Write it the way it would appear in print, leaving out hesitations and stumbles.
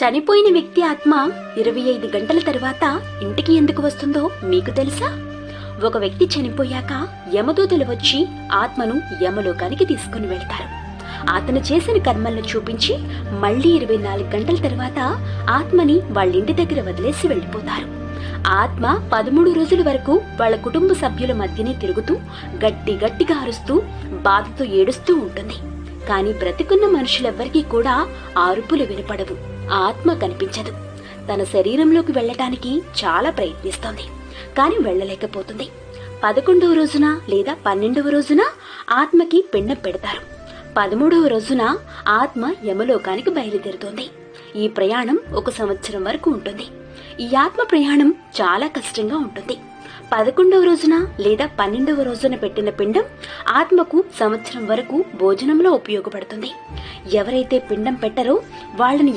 చనిపోయిన వ్యక్తి ఆత్మ 25 గంటల తర్వాత ఇంటికి ఎందుకు వస్తుందో మీకు తెలుసా? ఒక వ్యక్తి చనిపోయాక యమదూతలు వచ్చి ఆత్మను యమలోకానికి తీసుకుని వెళ్తారు. అతను చేసిన కర్మలను చూపించి మళ్లీ 24 గంటల తర్వాత ఆత్మని వాళ్ళింటి దగ్గర వదిలేసి వెళ్లిపోతారు. ఆత్మ 13 రోజుల వరకు వాళ్ళ కుటుంబ సభ్యుల మధ్యనే తిరుగుతూ గట్టిగా అరుస్తూ బాధతో ఏడుస్తూ ఉంటుంది. కానీ బ్రతికున్న మనుషులెవ్వరికీ కూడా అరుపులు వినపడవు, ఆత్మ కనిపించదు. తన శరీరంలోకి వెళ్లటానికి చాలా ప్రయత్నిస్తోంది, కానీ వెళ్లలేకపోతుంది. 11వ రోజున లేదా 12వ రోజున ఆత్మకి పిండం పెడతారు. 13వ రోజున ఆత్మ యమలోకానికి బయలుదేరుతోంది. ఈ ప్రయాణం 1 సంవత్సరం వరకు ఉంటుంది. ఈ ఆత్మ ప్రయాణం చాలా కష్టంగా ఉంటుంది. 11వ రోజున లేదా 12వ రోజున పెట్టిన పిండం ఆత్మకు సంవత్సరం వరకు భోజనంలో ఉపయోగపడుతుంది. ఎవరైతే పిండం పెట్టరో వాళ్ళని